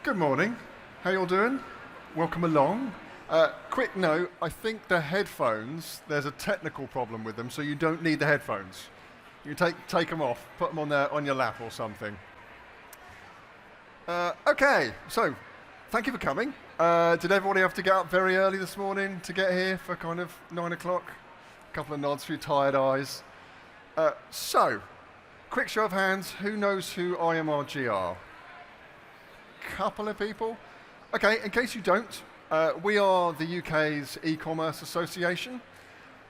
Good morning. How you all doing? Welcome along. Quick note, I think the headphones, there's a technical problem with them, so you don't need the headphones. You take them off, put them on your lap or something. Okay, so thank you for coming. Did everybody have to get up very early this morning to get here for kind of 9 o'clock? A couple of nods through tired eyes. So, quick show of hands, who knows who IMRG are? Couple of people. Okay, in case you don't, we are the UK's eCommerce association,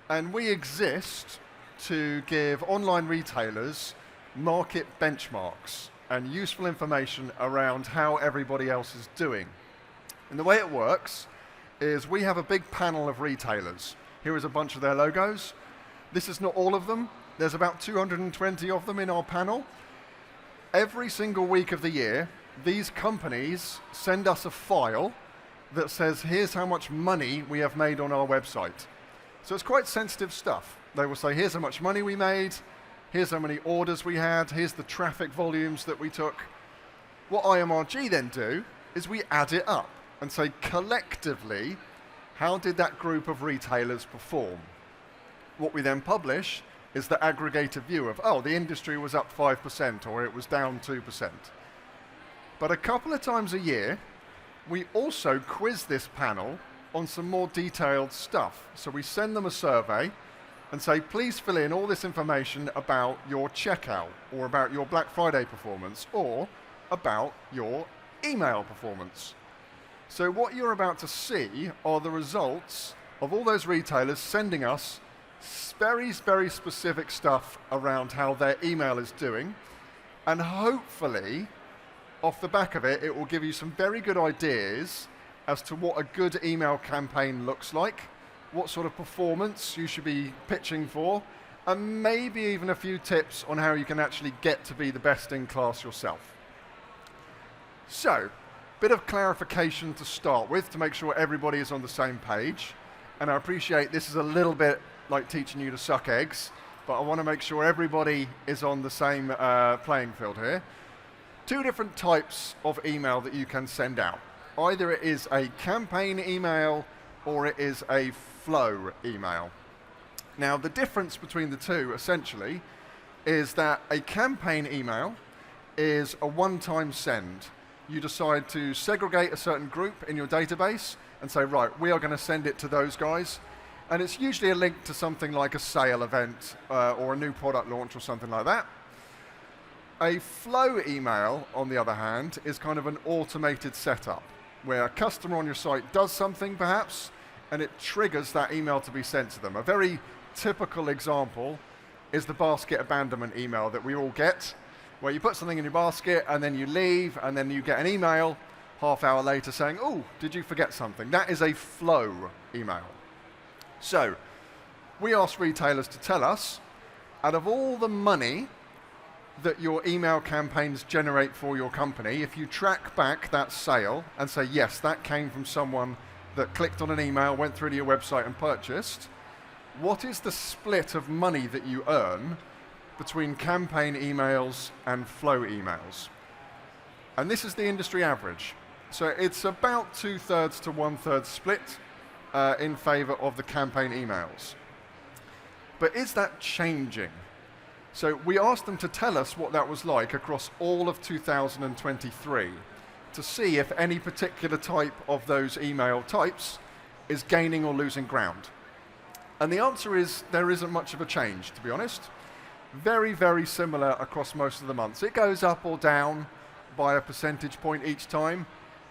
and we exist to give online retailers market benchmarks and useful information around how everybody else is doing. And the way it works is we have a big panel of retailers. Here is a bunch of their logos. This is not all of them. There's about 220 of them in our panel. Every single week of the year, these companies send us a file that says, here's how much money we have made on our website. So it's quite sensitive stuff. They will say, here's how much money we made, here's how many orders we had, here's the traffic volumes that we took. What IMRG then do is we add it up and say, collectively, how did that group of retailers perform? What we then publish is the aggregated view of, oh, the industry was up 5% or it was down 2%. But a couple of times a year, we also quiz this panel on some more detailed stuff. So we send them a survey and say, please fill in all this information about your checkout, or about your Black Friday performance, or about your email performance. So what you're about to see are the results of all those retailers sending us very, very specific stuff around how their email is doing, and hopefully, off the back of it, it will give you some very good ideas as to what a good email campaign looks like, what sort of performance you should be pitching for, and maybe even a few tips on how you can actually get to be the best in class yourself. So, bit of clarification to start with to make sure everybody is on the same page. And I appreciate this is a little bit like teaching you to suck eggs, but I want to make sure everybody is on the same playing field here. Two different types of email that you can send out. Either it is a campaign email or it is a flow email. Now, the difference between the two, essentially, is that a campaign email is a one-time send. You decide to segregate a certain group in your database and say, right, we are going to send it to those guys. And it's usually a link to something like a sale event or a new product launch or something like that. A flow email, on the other hand, is kind of an automated setup where a customer on your site does something, perhaps, and it triggers that email to be sent to them. A very typical example is the basket abandonment email that we all get, where you put something in your basket and then you leave and then you get an email half hour later saying, oh, did you forget something? That is a flow email. So we ask retailers to tell us, out of all the money that your email campaigns generate for your company, if you track back that sale and say, yes, that came from someone that clicked on an email, went through to your website and purchased, what is the split of money that you earn between campaign emails and flow emails? And this is the industry average. So it's about 2/3 to 1/3 split in favor of the campaign emails. But is that changing? So we asked them to tell us what that was like across all of 2023 to see if any particular type of those email types is gaining or losing ground. And the answer is there isn't much of a change, to be honest. Very, very similar across most of the months. It goes up or down by a percentage point each time,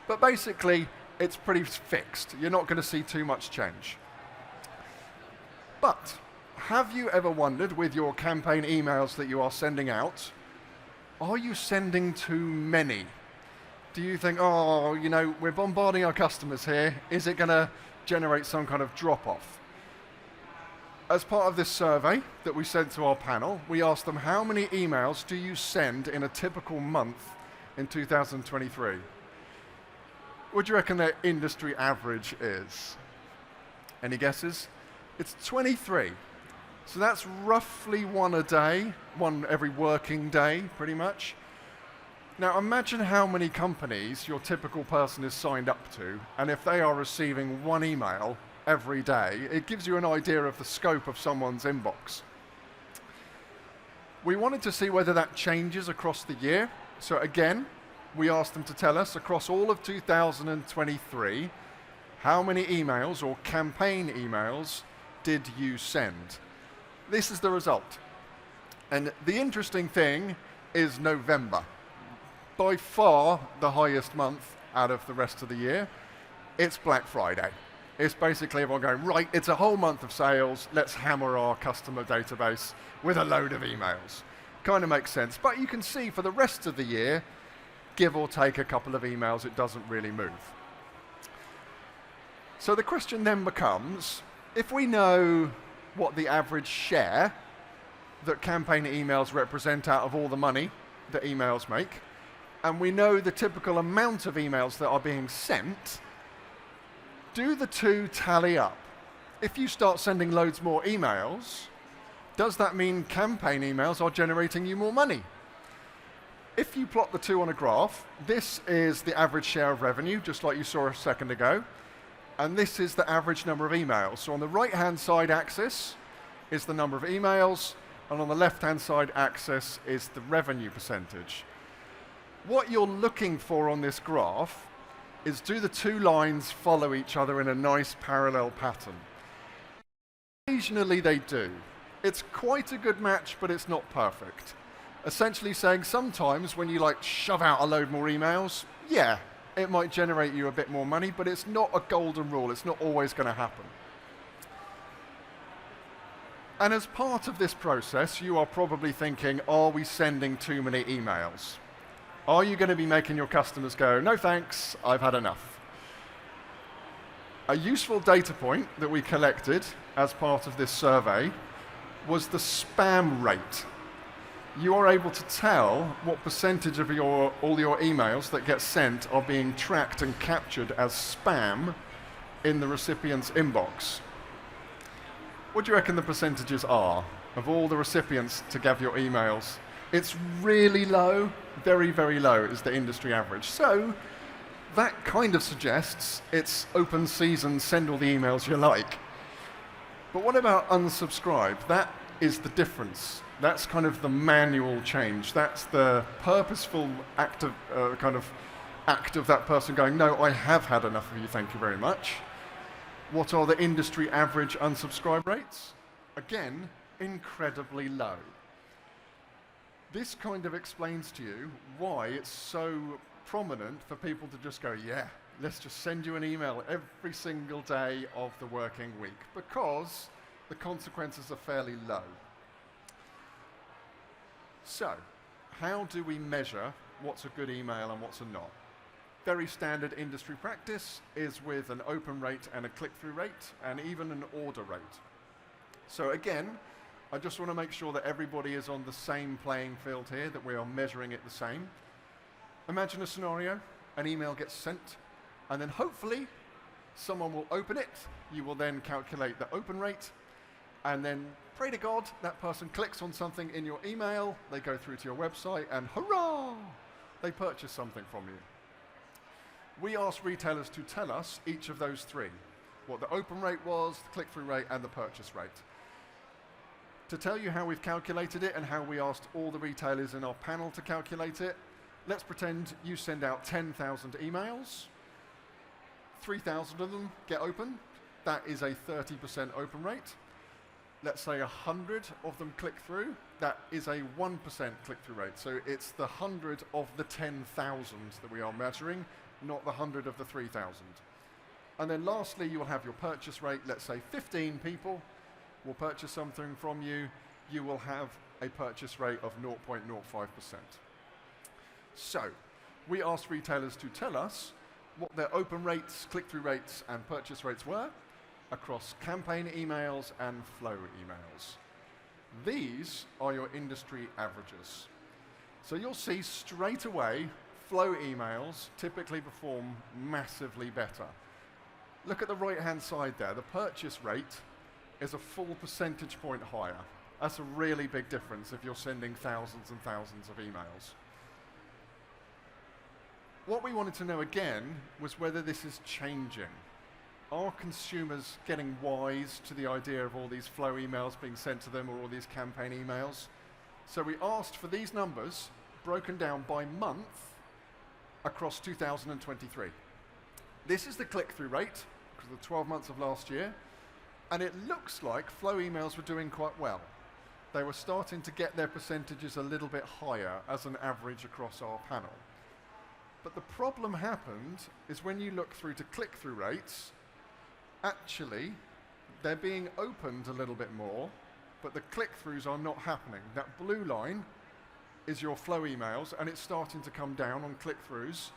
but basically it's pretty fixed. You're not going to see too much change. But have you ever wondered, with your campaign emails that you are sending out, are you sending too many? Do you think, oh, you know, we're bombarding our customers here. Is it going to generate some kind of drop-off? As part of this survey that we sent to our panel, we asked them, how many emails do you send in a typical month in 2023? What do you reckon their industry average is? Any guesses? It's 23. So that's roughly one a day, one every working day, pretty much. Now imagine how many companies your typical person is signed up to, and if they are receiving one email every day, it gives you an idea of the scope of someone's inbox. We wanted to see whether that changes across the year. So again, we asked them to tell us across all of 2023, how many emails or campaign emails did you send? This is the result. And the interesting thing is November. By far the highest month out of the rest of the year. It's Black Friday. It's basically everyone going, right, it's a whole month of sales, let's hammer our customer database with a load of emails. Kind of makes sense. But you can see for the rest of the year, give or take a couple of emails, it doesn't really move. So the question then becomes, if we know what the average share that campaign emails represent out of all the money that emails make, and we know the typical amount of emails that are being sent, do the two tally up? If you start sending loads more emails, does that mean campaign emails are generating you more money? If you plot the two on a graph, this is the average share of revenue, just like you saw a second ago, and this is the average number of emails. So on the right-hand side axis is the number of emails, and on the left-hand side axis is the revenue percentage. What you're looking for on this graph is, do the two lines follow each other in a nice parallel pattern? Occasionally they do. It's quite a good match, but it's not perfect. Essentially saying sometimes when you like shove out a load more emails, yeah, it might generate you a bit more money, but it's not a golden rule. It's not always going to happen. And as part of this process, you are probably thinking, are we sending too many emails? Are you going to be making your customers go, no thanks, I've had enough? A useful data point that we collected as part of this survey was the spam rate. You are able to tell what percentage of all your emails that get sent are being tracked and captured as spam in the recipient's inbox. What do you reckon the percentages are of all the recipients to get your emails? It's really low, very, very low is the industry average. So that kind of suggests it's open season, send all the emails you like. But what about unsubscribe? That is the difference. That's kind of the manual change. That's the purposeful act of that person going, no, I have had enough of you, thank you very much. What are the industry average unsubscribe rates? Again, incredibly low. This kind of explains to you why it's so prominent for people to just go, yeah, let's just send you an email every single day of the working week, because the consequences are fairly low. So, how do we measure what's a good email and what's a not? Very standard industry practice is with an open rate and a click-through rate, and even an order rate. So again, I just want to make sure that everybody is on the same playing field here, that we are measuring it the same. Imagine a scenario, an email gets sent, and then hopefully someone will open it. You will then calculate the open rate, and then pray to God that person clicks on something in your email, they go through to your website, and hurrah, they purchase something from you. We asked retailers to tell us each of those three, what the open rate was, the click-through rate, and the purchase rate. To tell you how we've calculated it and how we asked all the retailers in our panel to calculate it, let's pretend you send out 10,000 emails, 3,000 of them get open. That is a 30% open rate. Let's say 100 of them click through. That is a 1% click-through rate. So it's the 100 of the 10,000 that we are measuring, not the 100 of the 3,000. And then lastly, you will have your purchase rate. Let's say 15 people will purchase something from you. You will have a purchase rate of 0.05%. So we asked retailers to tell us what their open rates, click-through rates, and purchase rates were across campaign emails and flow emails. These are your industry averages. So you'll see straight away, flow emails typically perform massively better. Look at the right-hand side there. The purchase rate is a full percentage point higher. That's a really big difference if you're sending thousands and thousands of emails. What we wanted to know again was whether this is changing. Are consumers getting wise to the idea of all these flow emails being sent to them or all these campaign emails? So we asked for these numbers broken down by month across 2023. This is the click-through rate because of the 12 months of last year, and it looks like flow emails were doing quite well. They were starting to get their percentages a little bit higher as an average across our panel. But the problem happened is when you look through to click-through rates, actually, they're being opened a little bit more, but the click-throughs are not happening. That blue line is your flow emails, and it's starting to come down on click-throughs,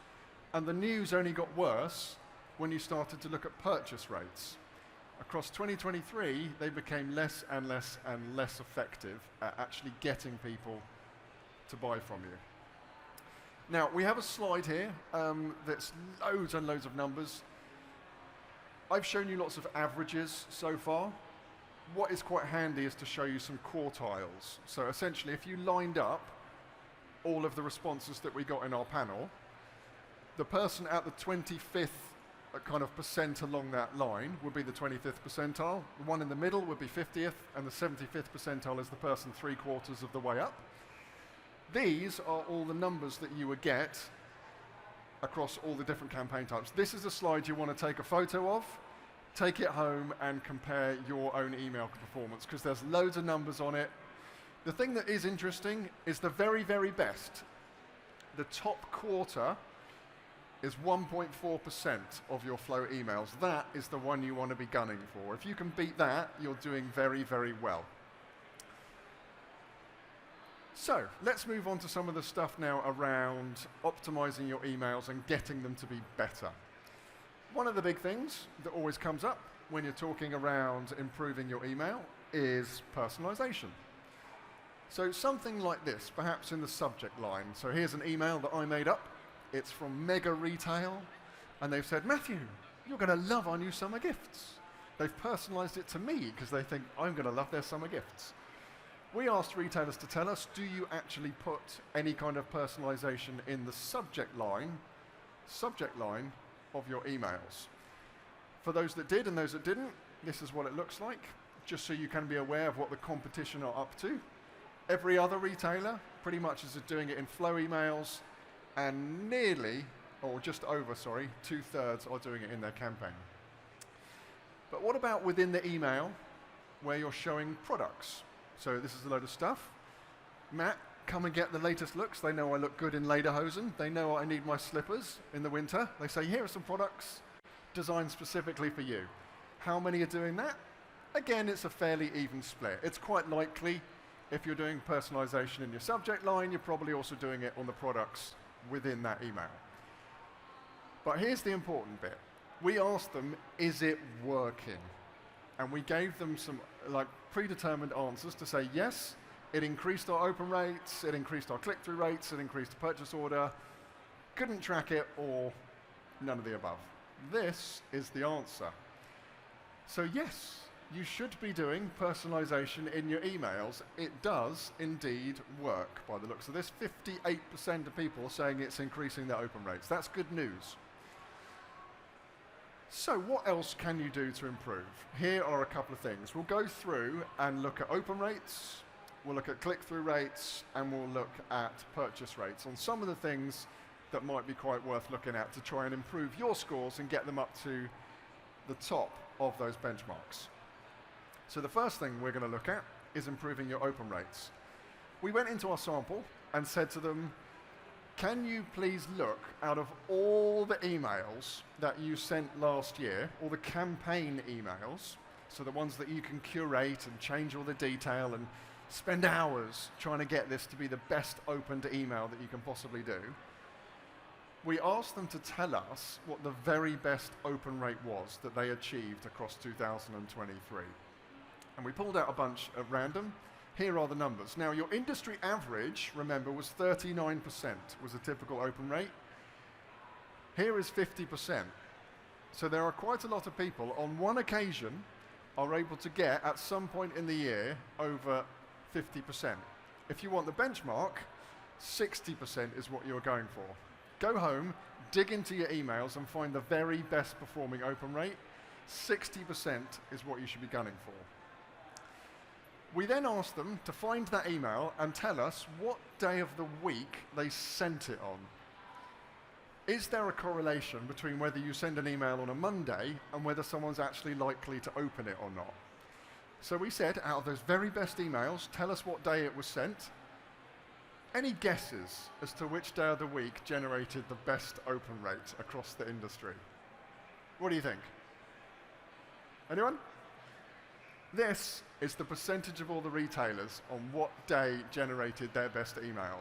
and the news only got worse when you started to look at purchase rates. Across 2023, they became less and less and less effective at actually getting people to buy from you. Now, we have a slide here that's loads and loads of numbers. I've shown you lots of averages so far. What is quite handy is to show you some quartiles. So essentially, if you lined up all of the responses that we got in our panel, the person at the 25th kind of percent along that line would be the 25th percentile. The one in the middle would be 50th, and the 75th percentile is the person 3/4 of the way up. These are all the numbers that you would get across all the different campaign types. This is a slide you want to take a photo of, take it home and compare your own email performance, because there's loads of numbers on it. The thing that is interesting is the very, very best. The top quarter is 1.4% of your flow emails. That is the one you want to be gunning for. If you can beat that, you're doing very, very well. So let's move on to some of the stuff now around optimizing your emails and getting them to be better. One of the big things that always comes up when you're talking around improving your email is personalization. So something like this, perhaps in the subject line. So here's an email that I made up. It's from Mega Retail, and they've said, Matthew, you're going to love our new summer gifts. They've personalized it to me because they think I'm going to love their summer gifts. We asked retailers to tell us, do you actually put any kind of personalization in the subject line of your emails? For those that did and those that didn't, this is what it looks like, just so you can be aware of what the competition are up to. Every other retailer pretty much is doing it in flow emails, and nearly, or just over, sorry, 2/3 are doing it in their campaign. But what about within the email where you're showing products? So this is a load of stuff. Matt, come and get the latest looks. They know I look good in lederhosen. They know I need my slippers in the winter. They say, here are some products designed specifically for you. How many are doing that? Again, it's a fairly even split. It's quite likely if you're doing personalization in your subject line, you're probably also doing it on the products within that email. But here's the important bit. We asked them, is it working? And we gave them some predetermined answers to say, yes, it increased our open rates, it increased our click-through rates, it increased the purchase order, couldn't track it, or none of the above. This is the answer. So yes, you should be doing personalization in your emails. It does indeed work by the looks of this. 58% of people are saying it's increasing their open rates. That's good news. So what else can you do to improve? Here are a couple of things. We'll go through and look at open rates, we'll look at click-through rates, and we'll look at purchase rates on some of the things that might be quite worth looking at to try and improve your scores and get them up to the top of those benchmarks. So the first thing we're going to look at is improving your open rates. We went into our sample and said to them, can you please look out of all the emails that you sent last year, all the campaign emails, so the ones that you can curate and change all the detail and spend hours trying to get this to be the best opened email that you can possibly do. We asked them to tell us what the very best open rate was that they achieved across 2023. And we pulled out a bunch at random. Here are the numbers. Now, your industry average, remember, was 39% was a typical open rate. Here is 50%. So there are quite a lot of people, on one occasion, are able to get, at some point in the year, over 50%. If you want the benchmark, 60% is what you're going for. Go home, dig into your emails and find the very best performing open rate, 60% is what you should be gunning for. We then asked them to find that email and tell us what day of the week they sent it on. Is there a correlation between whether you send an email on a Monday and whether someone's actually likely to open it or not? So we said, out of those very best emails, tell us what day it was sent. Any guesses as to which day of the week generated the best open rate across the industry? What do you think? Anyone? This is the percentage of all the retailers on what day generated their best email.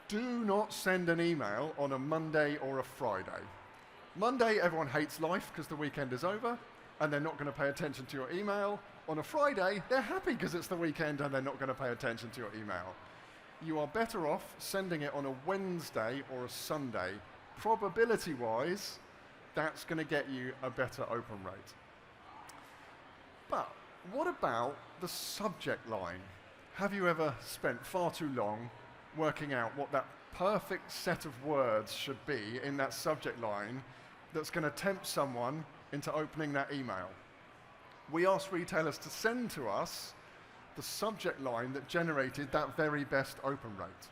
Do not send an email on a Monday or a Friday. Monday, everyone hates life because the weekend is over, and they're not going to pay attention to your email. On a Friday, they're happy because it's the weekend and they're not going to pay attention to your email. You are better off sending it on a Wednesday or a Sunday. Probability-wise, that's going to get you a better open rate. But what about the subject line? Have you ever spent far too long working out what that perfect set of words should be in that subject line that's going to tempt someone into opening that email? We asked retailers to send to us the subject line that generated that very best open rate.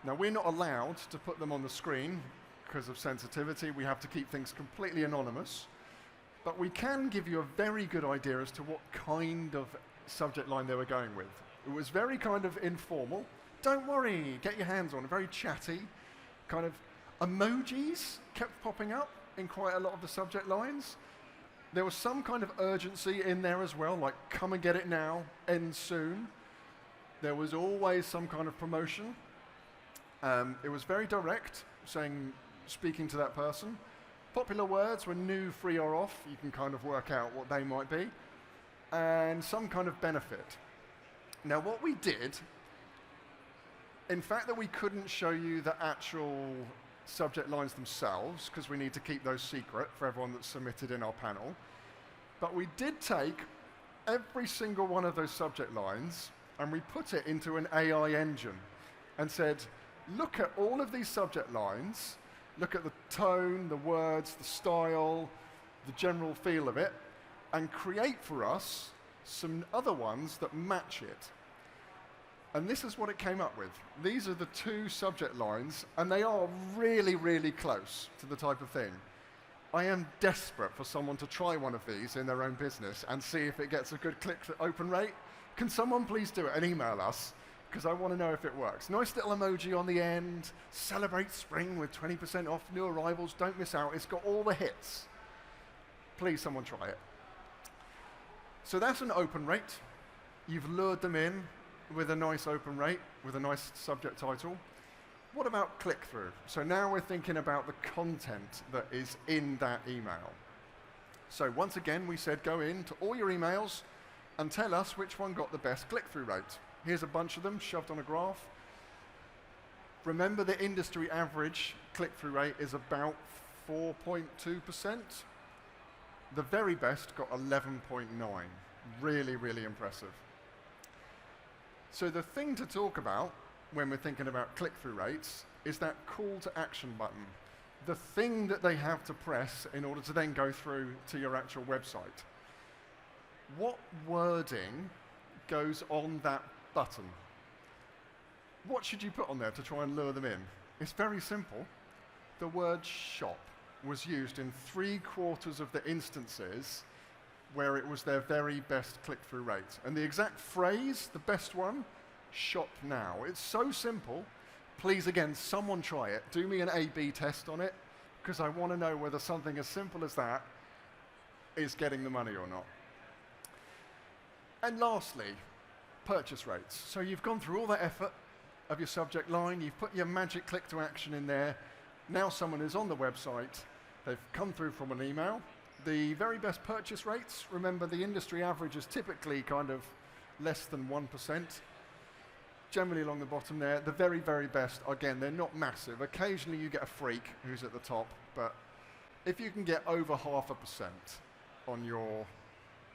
Now, we're not allowed to put them on the screen because of sensitivity. We have to keep things completely anonymous. But we can give you a very good idea as to what kind of subject line they were going with. It was very kind of informal. Don't worry, get your hands on it. Very chatty. Kind of emojis kept popping up in quite a lot of the subject lines. There was some kind of urgency in there as well, like come and get it now, end soon. There was always some kind of promotion. It was very direct, speaking to that person. Popular words were new, free or off. You can kind of work out what they might be. And some kind of benefit. Now what we did, in fact that we couldn't show you the actual subject lines themselves, because we need to keep those secret for everyone that's submitted in our panel. But we did take every single one of those subject lines and we put it into an AI engine and said, look at all of these subject lines, look at the tone, the words, the style, the general feel of it, and create for us some other ones that match it. And this is what it came up with. These are the two subject lines, and they are really, really close to the type of thing. I am desperate for someone to try one of these in their own business and see if it gets a good click-open rate. Can someone please do it and email us? Because I want to know if it works. Nice little emoji on the end. Celebrate spring with 20% off new arrivals. Don't miss out. It's got all the hits. Please, someone try it. So that's an open rate. You've lured them in with a nice open rate, with a nice subject title. What about click-through? So now we're thinking about the content that is in that email. So once again, we said go into all your emails and tell us which one got the best click-through rate. Here's a bunch of them shoved on a graph. Remember the industry average click-through rate is about 4.2%. The very best got 11.9. Really, really impressive. So the thing to talk about when we're thinking about click-through rates is that call to action button. The thing that they have to press in order to then go through to your actual website. What wording goes on that button? What should you put on there to try and lure them in? It's very simple. The word shop was used in 3/4 of the instances where it was their very best click-through rate. And the exact phrase, the best one, shop now. It's so simple. Please, again, someone try it. Do me an A/B test on it, because I want to know whether something as simple as that is getting the money or not. And lastly, purchase rates. So you've gone through all that effort of your subject line, you've put your magic click to action in there. Now someone is on the website, they've come through from an email. The very best purchase rates, remember the industry average is typically kind of less than 1%. Generally along the bottom there, the very, very best, again, they're not massive. Occasionally you get a freak who's at the top, but if you can get over 0.5% on your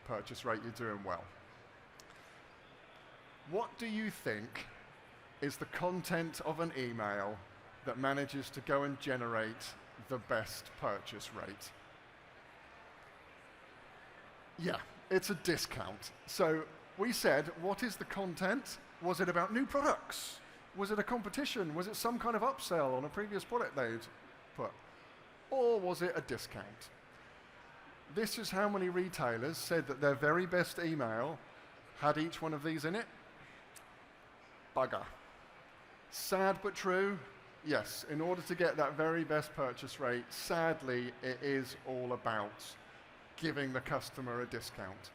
purchase rate, you're doing well. What do you think is the content of an email that manages to go and generate the best purchase rate? Yeah, it's a discount. So we said, what is the content? Was it about new products? Was it a competition? Was it some kind of upsell on a previous product they'd put? Or was it a discount? This is how many retailers said that their very best email had each one of these in it. Bugger. Sad but true. Yes, in order to get that very best purchase rate, sadly, it is all about giving the customer a discount.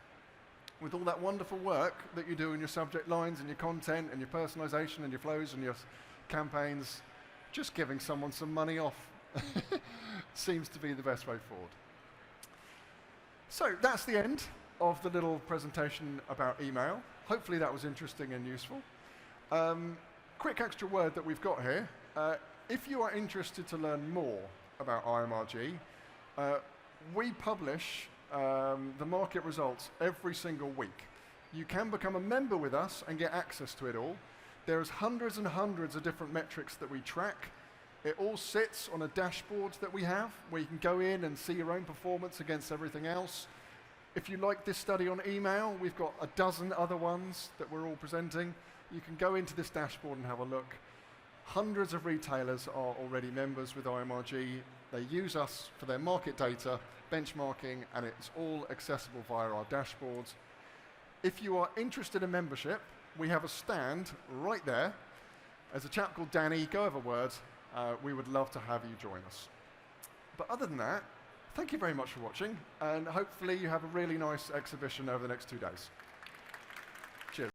With all that wonderful work that you do in your subject lines and your content and your personalization and your flows and your campaigns, just giving someone some money off seems to be the best way forward. So that's the end of the little presentation about email. Hopefully that was interesting and useful. Quick extra word that we've got here. If you are interested to learn more about IMRG, we publish the market results every single week. You can become a member with us and get access to it all. There's hundreds and hundreds of different metrics that we track. It all sits on a dashboard that we have, where you can go in and see your own performance against everything else. If you like this study on email, we've got a dozen other ones that we're all presenting. You can go into this dashboard and have a look. Hundreds of retailers are already members with IMRG. They use us for their market data, benchmarking, and it's all accessible via our dashboards. If you are interested in membership, we have a stand right there. There's a chap called Danny, go have a word. We would love to have you join us. But other than that, thank you very much for watching, and hopefully you have a really nice exhibition over the next 2 days.